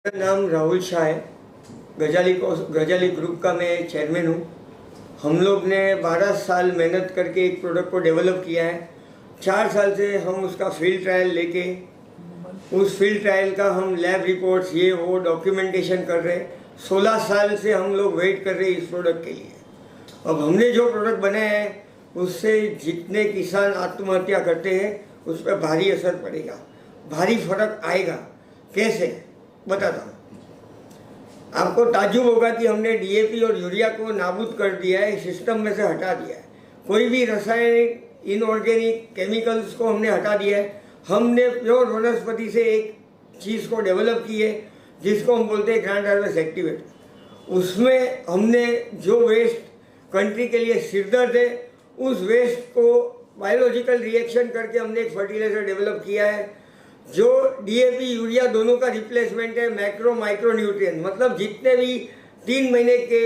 मेरा नाम राहुल शाह है। गजाली ग्रुप का मैं चेयरमैन हूँ। हम लोग ने 12 साल मेहनत करके एक प्रोडक्ट को डेवलप किया है। 4 साल से हम उसका फील्ड ट्रायल लेके उस फील्ड ट्रायल का हम लैब रिपोर्ट्स ये वो डॉक्यूमेंटेशन कर रहे हैं। 16 साल से हम लोग वेट कर रहे हैं इस प्रोडक्ट के लिए। अब हमने जो प्रोडक्ट बनाया है उससे जितने किसान आत्महत्या करते हैं उस पर भारी असर पड़ेगा, भारी फर्क आएगा। कैसे बताता हूँ आपको। ताज्जुब होगा कि हमने डीएपी और यूरिया को नाबूद कर दिया है, सिस्टम में से हटा दिया है। कोई भी रासायनिक इनऑर्गेनिक केमिकल्स को हमने हटा दिया है। हमने प्योर वनस्पति से एक चीज़ को डेवलप की है जिसको हम बोलते हैं ग्रांड हार्वेस्ट एक्टिवेट। उसमें हमने जो वेस्ट कंट्री के लिए सिरदर्द है उस वेस्ट को बायोलॉजिकल रिएक्शन करके हमने एक फर्टिलाइजर डेवलप किया है जो डीएपी यूरिया दोनों का रिप्लेसमेंट है। मैक्रो माइक्रो न्यूट्रिएंट मतलब जितने भी 3 महीने के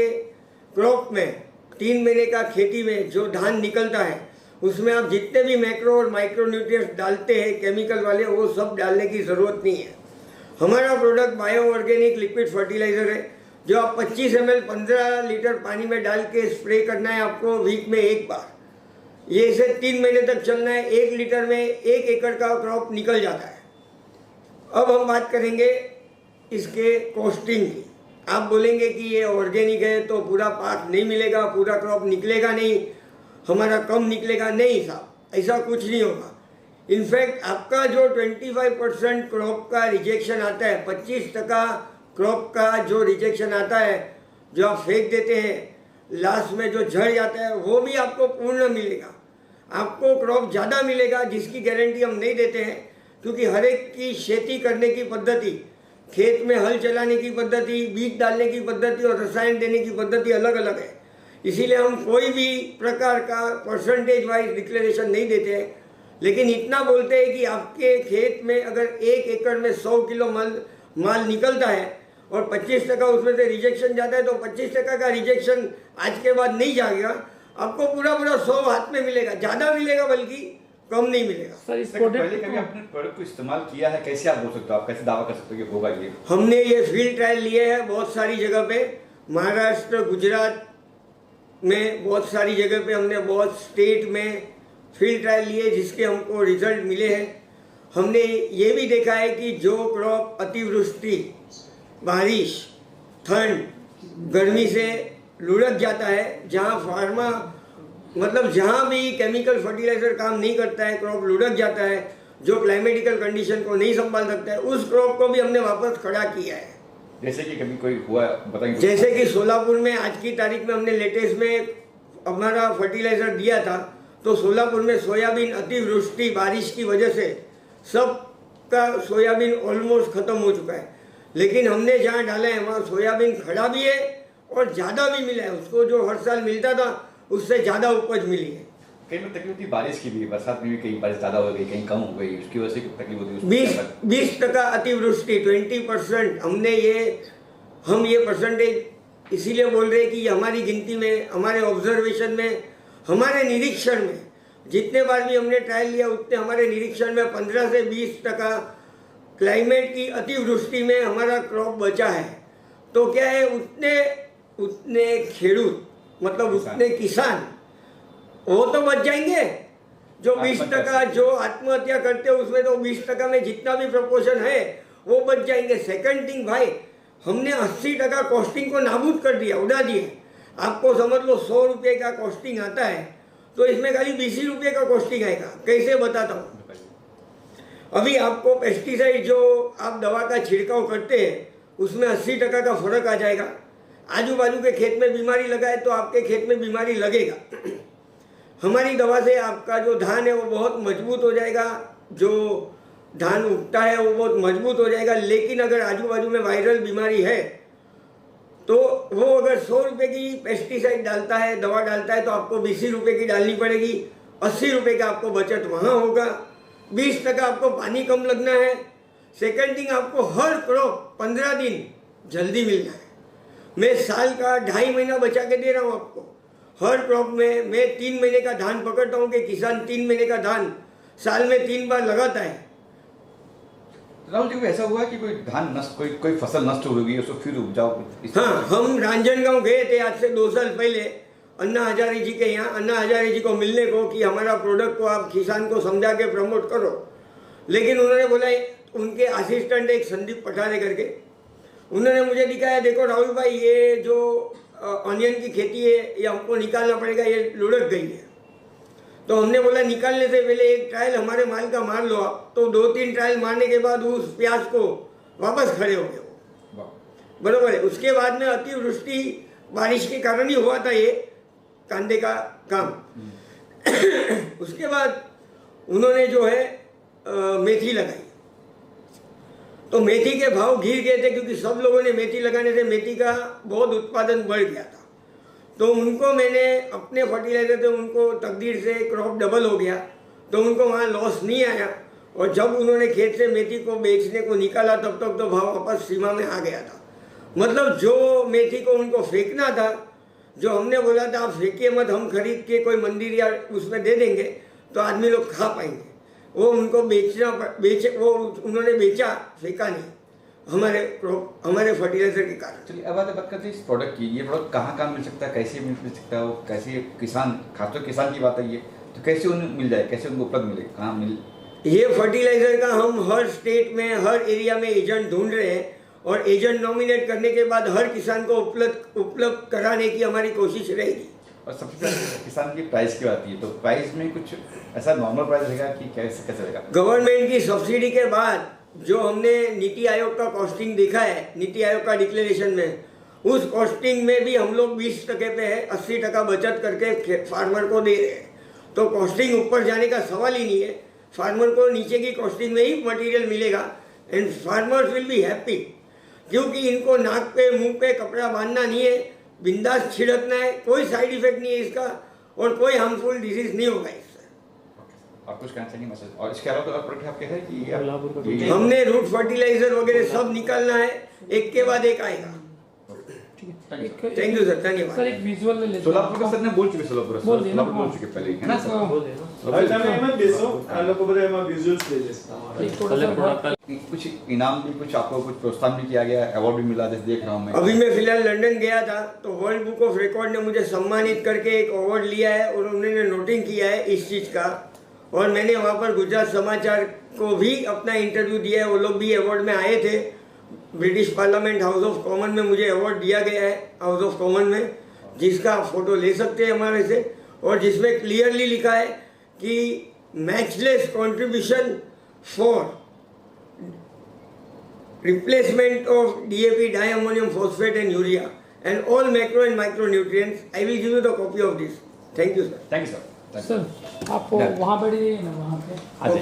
क्रॉप में 3 महीने का खेती में जो धान निकलता है उसमें आप जितने भी मैक्रो और माइक्रो न्यूट्रिएंट्स डालते हैं केमिकल वाले वो सब डालने की ज़रूरत नहीं है। हमारा product bio organic liquid fertiliser है जो आप 25 ml 15 लीटर पानी में डाल के स्प्रे करना है आपको वीक में एक बार। ये इसे 3 महीने तक चलना है। 1 लीटर में 1 एकड़ का क्रॉप निकल जाता है। अब हम बात करेंगे इसके कॉस्टिंग की। आप बोलेंगे कि ये ऑर्गेनिक है तो पूरा पाक नहीं मिलेगा, पूरा क्रॉप निकलेगा नहीं, हमारा कम निकलेगा। नहीं साहब, ऐसा कुछ नहीं होगा। इनफैक्ट आपका जो 25% क्रॉप का रिजेक्शन आता है, 25% क्रॉप का जो रिजेक्शन आता है जो आप फेंक देते हैं लास्ट में जो झड़ जाता है वो भी आपको पूर्ण मिलेगा। आपको क्रॉप ज़्यादा मिलेगा जिसकी गारंटी हम नहीं देते हैं क्योंकि हर एक की खेती करने की पद्धति, खेत में हल चलाने की पद्धति, बीज डालने की पद्धति और रसायन देने की पद्धति अलग अलग है। इसीलिए हम कोई भी प्रकार का परसेंटेज वाइज डिक्लेरेशन नहीं देते हैं। लेकिन इतना बोलते हैं कि आपके खेत में अगर 1 एकड़ में 100 किलो माल निकलता है और 25% उसमें से रिजेक्शन जाता है तो 25% का रिजेक्शन आज के बाद नहीं जाएगा। आपको पूरा 100 हाथ में मिलेगा, ज़्यादा मिलेगा बल्कि कम नहीं मिलेगा। सर इस पहले कभी आपने प्रोडक्ट को इस्तेमाल किया है? कैसे आप बोल सकते हो, आप कैसे दावा कर सकते हो कि होगा ये? हमने ये फील्ड ट्रायल लिए हैं बहुत सारी जगह पे, महाराष्ट्र गुजरात में बहुत सारी जगह पे हमने बहुत स्टेट में फील्ड ट्रायल लिए जिसके हमको रिजल्ट मिले हैं। हमने ये भी देखा है कि जो क्रॉप अतिवृष्टि, बारिश, ठंड, गर्मी से लुढ़क जाता है, जहाँ फार्मा मतलब जहाँ भी केमिकल फर्टिलाइजर काम नहीं करता है, क्रॉप लुढ़क जाता है, जो क्लाइमेटिकल कंडीशन को नहीं संभाल सकता है, उस क्रॉप को भी हमने वापस खड़ा किया है। जैसे कि कभी कोई हुआ बताएंगे? जैसे कि सोलापुर में आज की तारीख में हमने लेटेस्ट में हमारा फर्टिलाइजर दिया था तो सोलापुर में सोयाबीन अतिवृष्टि बारिश की वजह से सबका सोयाबीन ऑलमोस्ट ख़त्म हो चुका है। लेकिन हमने जहाँ डाला है वहाँ सोयाबीन खड़ा भी है और ज़्यादा भी मिला है। उसको जो हर साल मिलता था उससे ज़्यादा उपज मिली है। कई में तकलीफ होती बारिश की भी, बरसात में भी कहीं बारिश ज़्यादा हो गई, कहीं कम हो गई, उसकी वजह से तकलीफ होती है। 20% अतिवृष्टि, 20% हम ये परसेंटेज इसीलिए बोल रहे हैं कि हमारी गिनती में, हमारे ऑब्जर्वेशन में, हमारे निरीक्षण में जितने बार भी हमने ट्रायल लिया उतने हमारे निरीक्षण में 15 से 20% क्लाइमेट की अतिवृष्टि में हमारा क्रॉप बचा है। तो क्या है, उतने खेडूत मतलब उतने किसान वो तो बच जाएंगे। जो 20% जो आत्महत्या करते हैं उसमें तो 20% में जितना भी प्रपोर्शन है वो बच जाएंगे। सेकंड थिंग भाई, हमने 80% कॉस्टिंग को नाबूद कर दिया, उड़ा दिए। आपको समझ लो 100 रुपये का कॉस्टिंग आता है तो इसमें खाली 20 रुपये का कॉस्टिंग आएगा। कैसे बताता हूँ। अभी आपको पेस्टिसाइड जो आप दवा का छिड़काव करते हैं उसमें 80% का फर्क आ जाएगा। आजू बाजू के खेत में बीमारी लगाए तो आपके खेत में बीमारी लगेगा। हमारी दवा से आपका जो धान है वो बहुत मजबूत हो जाएगा, जो धान उगता है वो बहुत मजबूत हो जाएगा। लेकिन अगर आजू बाजू में वायरल बीमारी है तो वो अगर 100 रुपये की पेस्टिसाइड डालता है, दवा डालता है, तो आपको 20 रुपये की डालनी पड़ेगी। 80 रुपये का आपको बचत वहाँ होगा। 20% आपको पानी कम लगना है। सेकंड थिंग, आपको हर क्रॉप 15 दिन जल्दी मिलना है। मैं साल का 2.5 महीना बचा के दे रहा हूँ आपको। हर क्रॉप में मैं 3 महीने का धान पकड़ता हूँ कि किसान 3 महीने का धान साल में 3 बार लगाता है। राहुल जी, कोई ऐसा हुआ है कि कोई धान नष्ट, कोई फसल नष्ट हो गई, उसको फिर उपजाओ? हाँ, हम रांजनगांव गए थे आज से 2 साल पहले अन्ना हजारे जी के यहाँ, अन्ना हजारे जी को मिलने को कि हमारा प्रोडक्ट को आप किसान को समझा के प्रमोट करो। लेकिन उन्होंने बोला, उनके असिस्टेंट एक संदीप पठारे करके, उन्होंने मुझे दिखाया, देखो राहुल भाई ये जो ऑनियन की खेती है ये हमको निकालना पड़ेगा, ये लुढ़क गई है। तो हमने बोला निकालने से पहले एक ट्रायल हमारे माल का मार लो आप। तो 2-3 ट्रायल मारने के बाद उस प्याज को वापस खड़े हो गए वो, बरोबर है। उसके बाद में अतिवृष्टि बारिश के कारण ही हुआ था ये कांदे का काम। उसके बाद उन्होंने जो है मेथी लगाई, तो मेथी के भाव गिर गए थे क्योंकि सब लोगों ने मेथी लगाने से मेथी का बहुत उत्पादन बढ़ गया था। तो उनको मैंने अपने फर्टिलाइजर से उनको तकदीर से क्रॉप डबल हो गया, तो उनको वहाँ लॉस नहीं आया। और जब उन्होंने खेत से मेथी को बेचने को निकाला तब तक तो भाव वापस सीमा में आ गया था। मतलब जो मेथी को उनको फेंकना था, जो हमने बोला था आप फेंकिए मत, हम खरीद के कोई मंदिर या उसमें दे देंगे तो आदमी लोग खा पाएंगे, वो उनको वो उन्होंने बेचा, फेंका नहीं हमारे फर्टिलाइजर के कारण। चलिए अब बात करते हैं इस प्रोडक्ट की। ये प्रोडक्ट कहाँ मिल सकता है, कैसे मिल सकता है, वो कैसे किसान, खासतौर किसान की बात है ये, तो कैसे उन्हें मिल जाए, कैसे उनको उपलब्ध मिले, कहाँ मिल? ये फर्टिलाइजर का हम हर स्टेट में, हर एरिया में एजेंट ढूंढ रहे हैं और एजेंट नॉमिनेट करने के बाद हर किसान को उपलब्ध कराने की हमारी कोशिश रहेगी। और सबसे पहले किसान की प्राइस की बात है, तो प्राइस में कुछ ऐसा नॉर्मल प्राइस रहेगा कि कैसे रहेगा? गवर्नमेंट की सब्सिडी के बाद जो हमने नीति आयोग का कॉस्टिंग देखा है, नीति आयोग का डिक्लेरेशन में, उस कॉस्टिंग में भी हम लोग 20% पे है, 80% बचत करके फार्मर को दे रहे हैं। तो कॉस्टिंग ऊपर जाने का सवाल ही नहीं है, फार्मर को नीचे की कॉस्टिंग में ही मटेरियल मिलेगा and farmers will be happy, क्योंकि इनको नाक पे मुंह पे कपड़ा बांधना नहीं है, बिंदास छिड़कना है, कोई साइड इफेक्ट नहीं है इसका और कोई हार्मफुल डिजीज नहीं होगा इससे। आप कुछ कहना चाहेंगे मैसेज? और इसके अलावा तो और प्रोडक्ट आपके है कि हमने रूट फर्टिलाइजर वगैरह सब निकालना है, एक के बाद एक आएगा। थैंक यू सर, धन्यवाद सर। एक विजुअल ले लेते सोलापुर का सर ने बोल चुके, सोलापुर बोल चुके पहले, है ना सर? बोल देना कुछ इनाम भी, कुछ आपको कुछ प्रोत्साहन भी किया गया, अवार्ड भी मिला, जैसे देख रहा हूँ मैं। अभी मैं फिलहाल लंदन गया था तो वर्ल्ड बुक ऑफ रिकॉर्ड ने मुझे सम्मानित करके एक अवार्ड लिया है और उन्होंने नोटिंग किया है इस चीज़ का। और मैंने वहाँ पर गुजरात समाचार को भी अपना इंटरव्यू दिया है, वो लोग भी अवार्ड में आए थे। British parliament house of common में मुझे अवार्ड दिया गया है, हाउस ऑफ कॉमन में, जिसका आप फोटो ले सकते हैं हमारे से, और जिसमें क्लियरली लिखा है कि matchless contribution for replacement of DAP, diammonium phosphate and urea and all macro and micronutrients. I will give you the copy of this. Thank you sir. Thank you sir. Sir आप वहाँ बैठ जाइए ना, वहाँ पे।